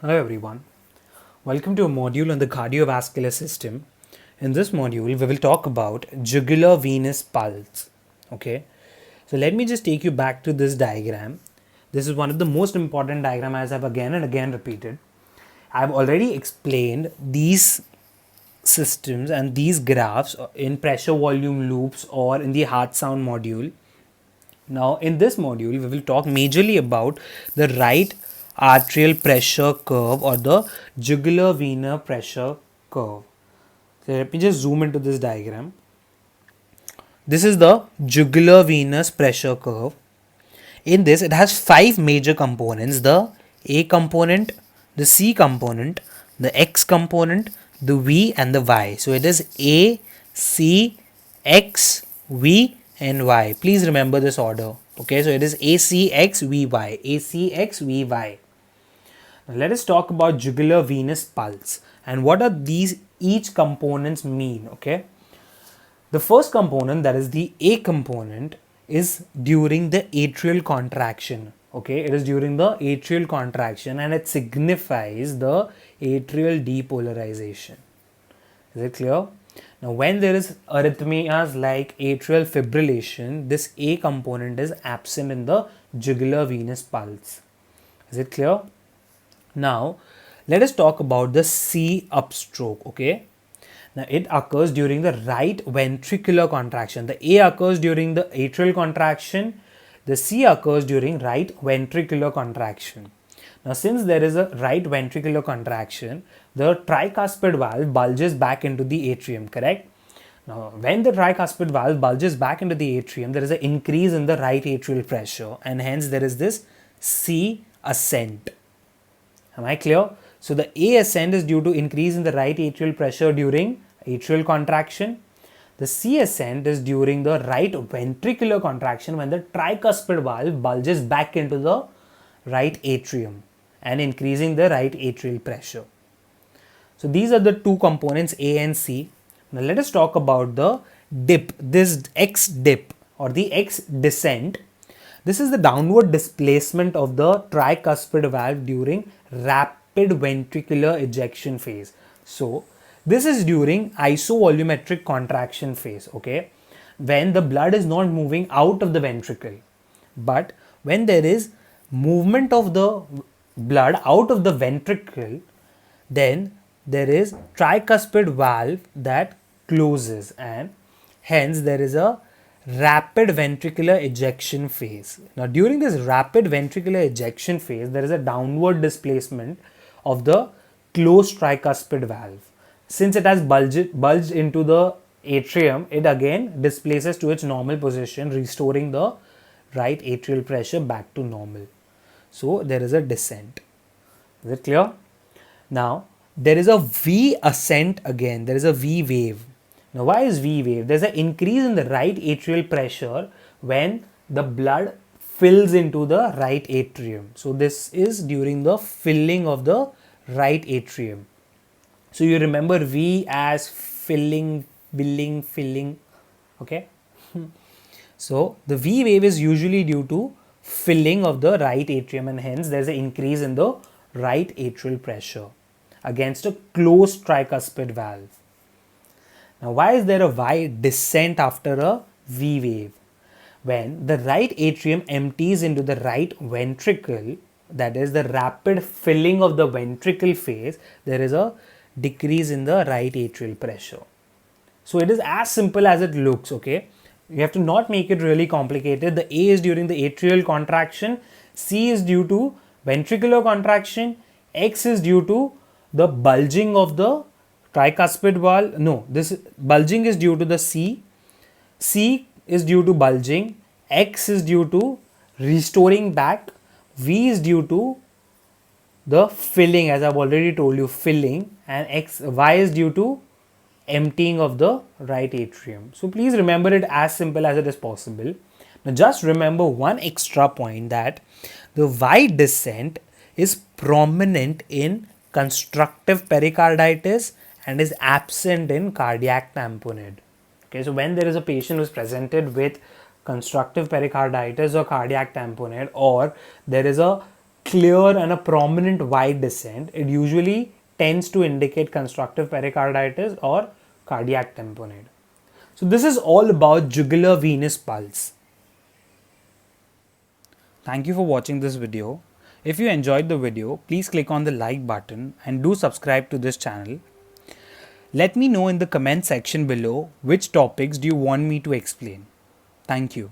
Hello everyone, welcome to a module on the cardiovascular system. In this module, we will talk about jugular venous pulse. Okay, so let me just take you back to this diagram. This is one of the most important diagrams as I've again and again repeated. I've already explained these systems and these graphs in pressure volume loops or in the heart sound module. Now, in this module, we will talk majorly about the right arterial pressure curve or the jugular venar pressure curve. So, let me just zoom into this diagram. This is the jugular venous pressure curve. In this, it has five major components: the A component, the C component, the X component, the V, and the Y. So, it is A, C, X, V, and Y. Please remember this order. Okay, so it is ACXVY, ACXVY. Now let us talk about jugular venous pulse and what are these each components mean. Okay, the first component, that is the A component, is during the atrial contraction. Okay, it is during the atrial contraction and it signifies the atrial depolarization. Is it clear? Now, when there is arrhythmias like atrial fibrillation, this A component is absent in the jugular venous pulse. Is it clear? Now, let us talk about the C upstroke. Okay. Now, it occurs during the right ventricular contraction. The A occurs during the atrial contraction. The C occurs during right ventricular contraction. Now, since there is a right ventricular contraction, the tricuspid valve bulges back into the atrium, correct? Now, when the tricuspid valve bulges back into the atrium, there is an increase in the right atrial pressure and hence there is this C ascent. Am I clear? So, the A ascent is due to increase in the right atrial pressure during atrial contraction. The C ascent is during the right ventricular contraction when the tricuspid valve bulges back into the right atrium and increasing the right atrial pressure. So these are the two components A and C. Now let us talk about the dip, this X dip or the X descent. This is the downward displacement of the tricuspid valve during rapid ventricular ejection phase. So this is during isovolumetric contraction phase, okay, when the blood is not moving out of the ventricle, but when there is movement of the blood out of the ventricle, then there is tricuspid valve that closes and hence there is a rapid ventricular ejection phase. Now during this rapid ventricular ejection phase, there is a downward displacement of the closed tricuspid valve. Since it has bulged into the atrium, it again displaces to its normal position, restoring the right atrial pressure back to normal. So there is a descent. Is it clear? Now there is a V ascent again. There is a V wave. Now why is V wave? There is an increase in the right atrial pressure when the blood fills into the right atrium. So this is during the filling of the right atrium. So you remember V as filling, filling. Okay. So the V wave is usually due to filling of the right atrium and hence there is an increase in the right atrial pressure against a closed tricuspid valve. Now why is there a Y descent after a V wave? When the right atrium empties into the right ventricle, that is the rapid filling of the ventricle phase, there is a decrease in the right atrial pressure. So it is as simple as it looks, okay? You have to not make it really complicated. The A is during the atrial contraction, C is due to ventricular contraction, X is due to the bulging of the tricuspid valve. No, this bulging is due to the C. C is due to bulging. X is due to restoring back. V is due to the filling, as I've already told you, filling, and Y is due to emptying of the right atrium. So please remember it as simple as it is possible. Now just remember one extra point, that the Y descent is prominent in constructive pericarditis and is absent in cardiac tamponade. Okay, so when there is a patient who is presented with constructive pericarditis or cardiac tamponade, or there is a clear and a prominent wide descent, it usually tends to indicate constructive pericarditis or cardiac tamponade. So this is all about jugular venous pulse. Thank you for watching this video. If you enjoyed the video, please click on the like button and do subscribe to this channel. Let me know in the comment section below which topics do you want me to explain. Thank you.